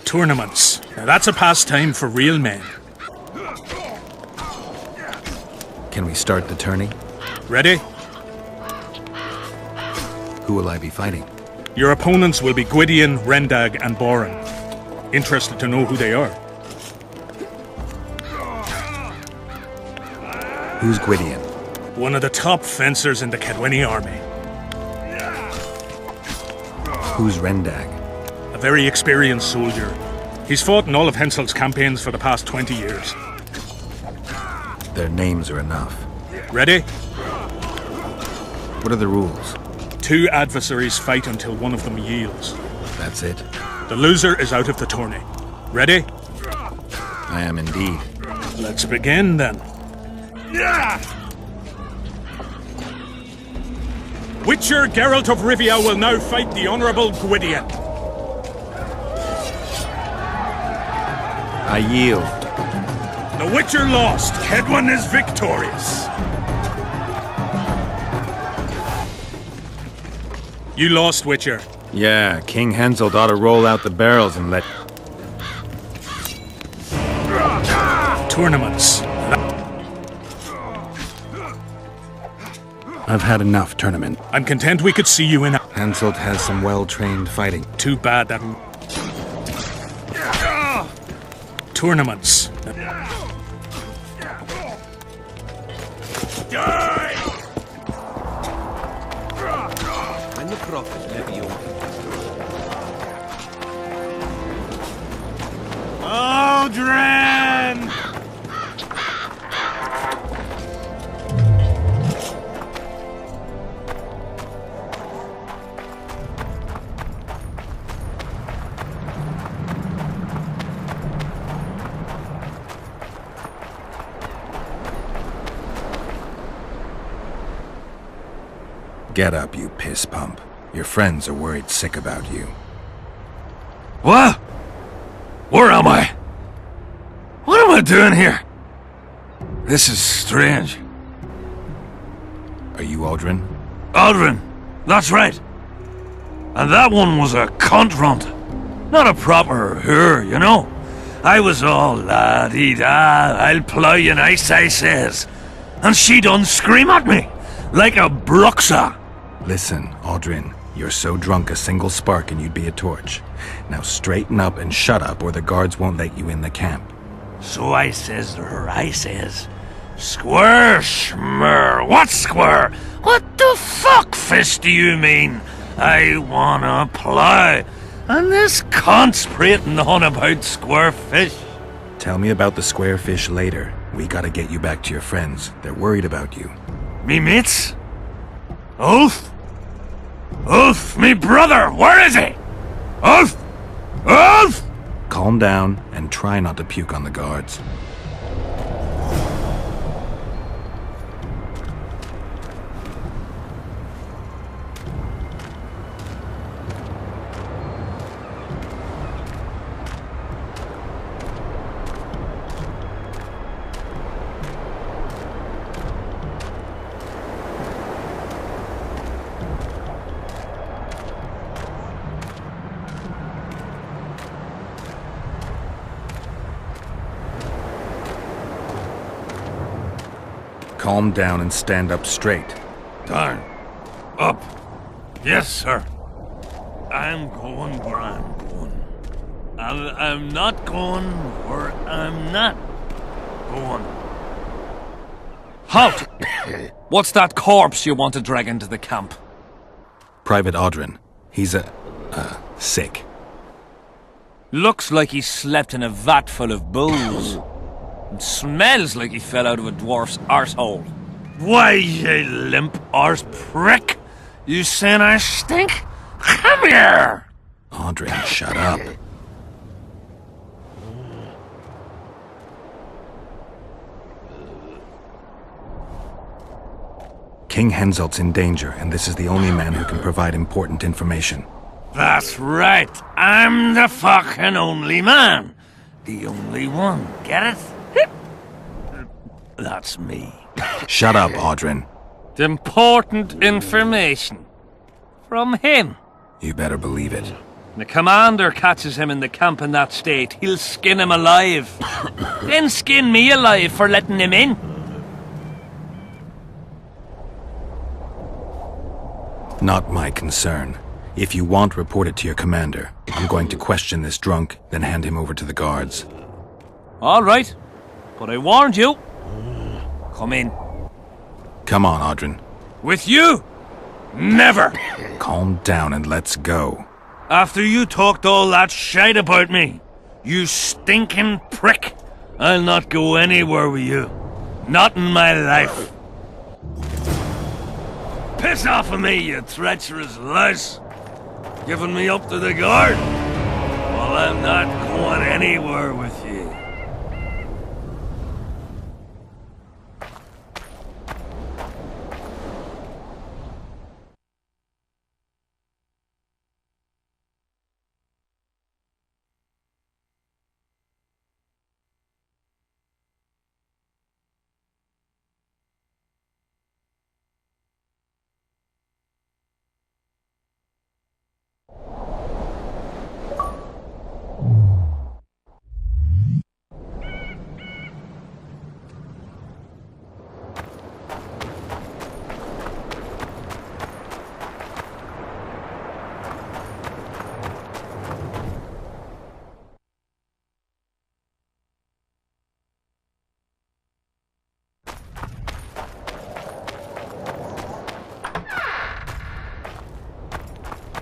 Tournaments. Now that's a pastime for real men. Can we start the tourney? Ready? Who will I be fighting? Your opponents will be Gwydion, Rendag, and Boran. Interested to know who they are? Who's Gwydion? One of the top fencers in the Cadwini army. Who's Rendag? A very experienced soldier. He's fought in all of Henselt's campaigns for the past 20 years. Their names are enough. Ready? What are the rules? 2 adversaries fight until one of them yields. That's it? The loser is out of the tourney. Ready? I am indeed. Let's begin then. Witcher Geralt of Rivia will now fight the Honourable Gwydion. I yield. The Witcher lost. Kedwin is victorious. You lost, Witcher. Yeah, King Henselt ought to roll out the barrels and let... Tournaments. I've had enough tournament. I'm content we could see you in a... Henselt has some well-trained fighting. Too bad that... Tournaments. When the prophet Levion. Aldrin! Get up, you piss pump. Your friends are worried sick about you. What? Where am I? What am I doing here? This is strange. Are you Aldrin? Aldrin, that's right. And that one was a cunt runt. Not a proper her, you know. I was all la-dee-da, I'll plough you nice, I says. And she done scream at me, like a bruxa. Listen, Aldrin, you're so drunk a single spark and you'd be a torch. Now straighten up and shut up or the guards won't let you in the camp. So I says to her, Square, schmer, what square? What the fuck, fish, do you mean? I wanna plough. And this cunt's prating on about square fish. Tell me about the square fish later. We gotta get you back to your friends. They're worried about you. Me mates? Ulf? Ulf, me brother, where is he? Ulf! Ulf! Calm down and try not to puke on the guards. Calm down and stand up straight. Darn. Up. Yes, sir. I'm going where I'm going. I'm not going where I'm not going. Halt! What's that corpse you want to drag into the camp? Private Aldrin. He's sick. Looks like he slept in a vat full of booze. It smells like he fell out of a dwarf's arsehole. Why, you limp arse prick? You saying I stink? Come here! Aldrin, shut up. King Henselt's in danger, and this is the only man who can provide important information. That's right. I'm the fucking only man. The only one. Get it? That's me. Shut up, Aldrin. Important information. From him. You better believe it. The commander catches him in the camp in that state, he'll skin him alive. Then skin me alive for letting him in. Not my concern. If you want, report it to your commander. I'm going to question this drunk, then hand him over to the guards. All right, but I warned you. Come in. Come on, Audrin. With you? Never! Calm down and let's go. After you talked all that shite about me, you stinking prick, I'll not go anywhere with you. Not in my life. Piss off of me, you treacherous louse. Giving me up to the guard? Well, I'm not going anywhere with you.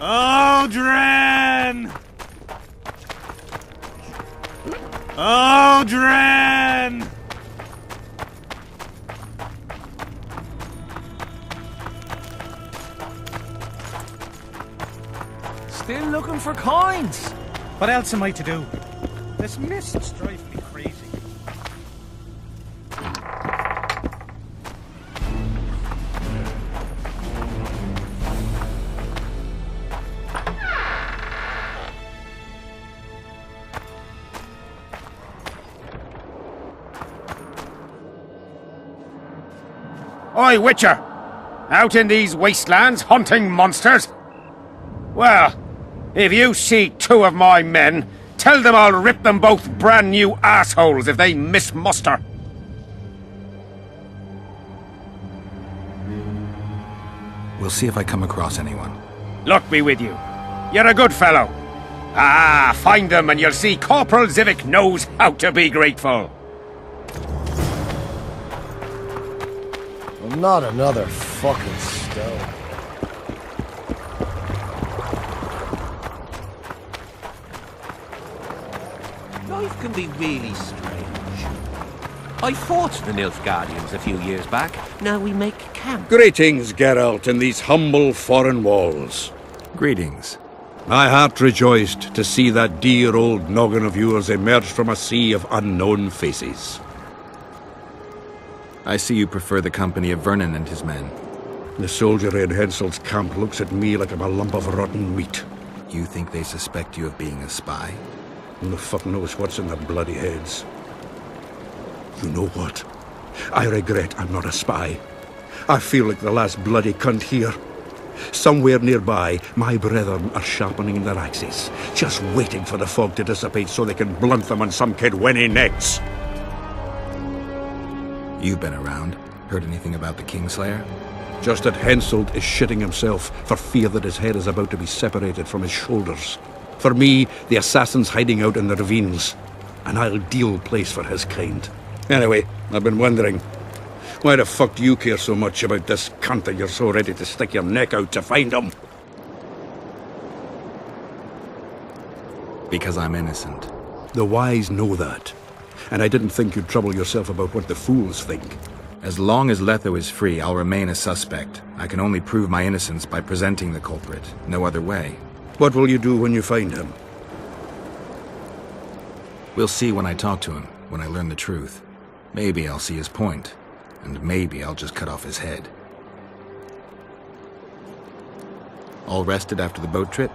Audrin! Audrin! Still looking for coins. What else am I to do? This mist's driving me crazy. Oi, Witcher! Out in these wastelands hunting monsters? Well, if you see two of my men, tell them I'll rip them both brand new assholes if they miss muster. We'll see if I come across anyone. Luck be with you. You're a good fellow. Ah, find them and you'll see Corporal Zivik knows how to be grateful. Not another fucking stone. Life can be really strange. I fought the Nilfgaardians a few years back. Now we make camp. Greetings, Geralt, in these humble foreign walls. Greetings. My heart rejoiced to see that dear old noggin of yours emerge from a sea of unknown faces. I see you prefer the company of Vernon and his men. The soldiery in Hensel's camp looks at me like I'm a lump of rotten meat. You think they suspect you of being a spy? Who the fuck knows what's in their bloody heads? You know what? I regret I'm not a spy. I feel like the last bloody cunt here. Somewhere nearby, my brethren are sharpening their axes, just waiting for the fog to dissipate so they can blunt them on some kid when he necks. You've been around. Heard anything about the Kingslayer? Just that Henselt is shitting himself for fear that his head is about to be separated from his shoulders. For me, the assassin's hiding out in the ravines. An ideal place for his kind. Anyway, I've been wondering, why the fuck do you care so much about this cunt that you're so ready to stick your neck out to find him? Because I'm innocent. The wise know that. And I didn't think you'd trouble yourself about what the fools think. As long as Letho is free, I'll remain a suspect. I can only prove my innocence by presenting the culprit. No other way. What will you do when you find him? We'll see when I talk to him, when I learn the truth. Maybe I'll see his point, and maybe I'll just cut off his head. All rested after the boat trip?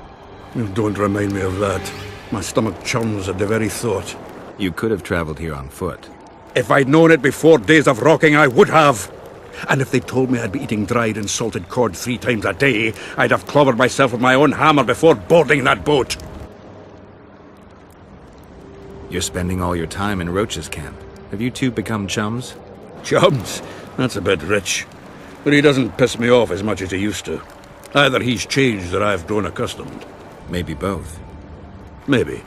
Don't remind me of that. My stomach churns at the very thought. You could have traveled here on foot. If I'd known it before days of rocking, I would have. And if they told me I'd be eating dried and salted cod 3 times a day, I'd have clobbered myself with my own hammer before boarding that boat. You're spending all your time in Roach's camp. Have you two become chums? Chums? That's a bit rich. But he doesn't piss me off as much as he used to. Either he's changed or I've grown accustomed. Maybe both. Maybe.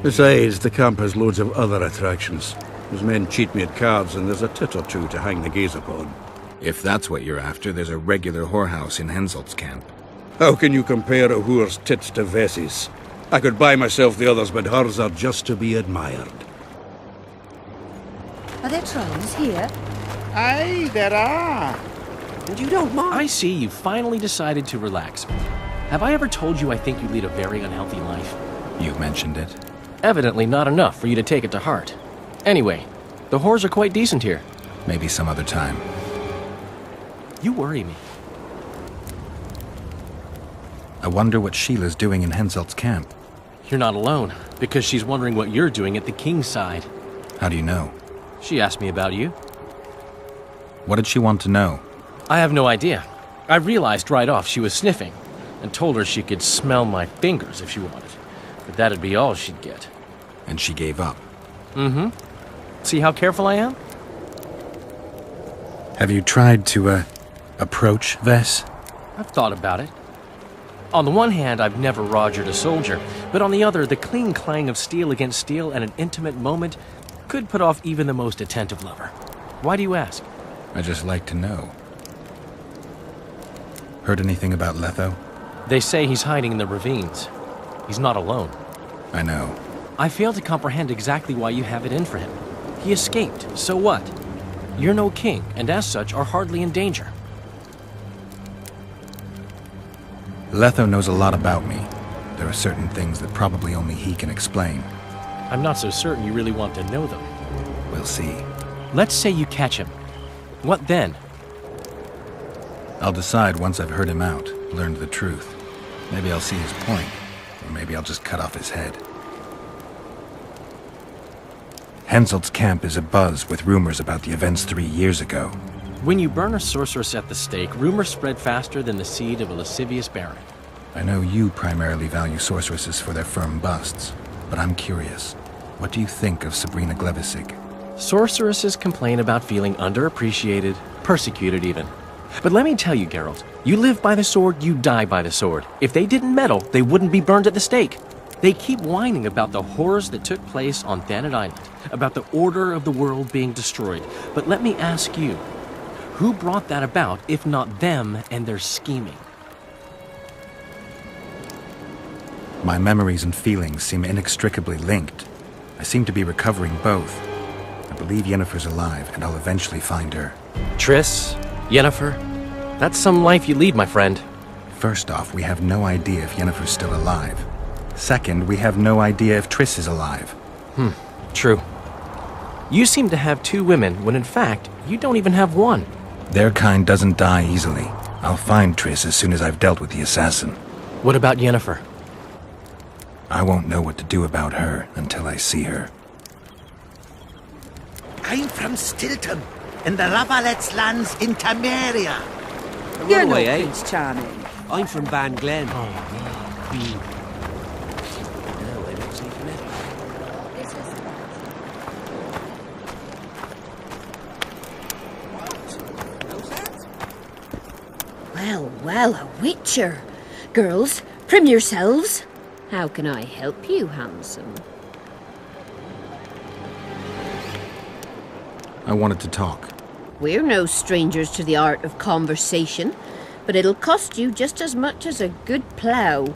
Besides, the camp has loads of other attractions. His men cheat me at cards, and there's a tit or two to hang the gaze upon. If that's what you're after, there's a regular whorehouse in Henselt's camp. How can you compare a whore's tits to Vessie's? I could buy myself the others, but hers are just to be admired. Are there trolls here? Aye, there are. And you don't mind? I see you finally decided to relax. Have I ever told you I think you lead a very unhealthy life? You've mentioned it. Evidently not enough for you to take it to heart. Anyway, the whores are quite decent here. Maybe some other time. You worry me. I wonder what Sheila's doing in Henselt's camp. You're not alone, because she's wondering what you're doing at the king's side. How do you know? She asked me about you. What did she want to know? I have no idea. I realized right off she was sniffing, and told her she could smell my fingers if she wanted. But that'd be all she'd get. And she gave up. Mm-hmm. See how careful I am? Have you tried to, approach Vess? I've thought about it. On the one hand, I've never rogered a soldier, but on the other, the clean clang of steel against steel at an intimate moment could put off even the most attentive lover. Why do you ask? I just like to know. Heard anything about Letho? They say he's hiding in the ravines. He's not alone. I know. I fail to comprehend exactly why you have it in for him. He escaped, so what? You're no king, and as such are hardly in danger. Letho knows a lot about me. There are certain things that probably only he can explain. I'm not so certain you really want to know them. We'll see. Let's say you catch him. What then? I'll decide once I've heard him out, learned the truth. Maybe I'll see his point, or maybe I'll just cut off his head. Henselt's camp is abuzz with rumors about the events 3 years ago. When you burn a sorceress at the stake, rumors spread faster than the seed of a lascivious baron. I know you primarily value sorceresses for their firm busts, but I'm curious. What do you think of Sabrina Glevissig? Sorceresses complain about feeling underappreciated, persecuted even. But let me tell you, Geralt, you live by the sword, you die by the sword. If they didn't meddle, they wouldn't be burned at the stake. They keep whining about the horrors that took place on Thanet Island, about the order of the world being destroyed. But let me ask you, who brought that about if not them and their scheming? My memories and feelings seem inextricably linked. I seem to be recovering both. I believe Yennefer's alive, and I'll eventually find her. Triss, Yennefer, that's some life you lead, my friend. First off, we have no idea if Yennefer's still alive. Second, we have no idea if Triss is alive. True. You seem to have 2 women, when in fact, you don't even have one. Their kind doesn't die easily. I'll find Triss as soon as I've dealt with the assassin. What about Yennefer? I won't know what to do about her until I see her. I'm from Stilton, in the Lavallette's lands in Temeria. You're no Runaway, eh? Prince Charming. I'm from Van Glen. Well, well, a witcher. Girls, prim yourselves. How can I help you, handsome? I wanted to talk. We're no strangers to the art of conversation, but it'll cost you just as much as a good plough.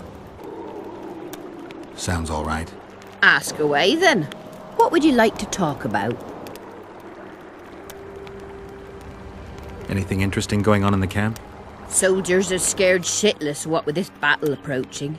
Sounds all right. Ask away, then. What would you like to talk about? Anything interesting going on in the camp? Soldiers are scared shitless, what with this battle approaching.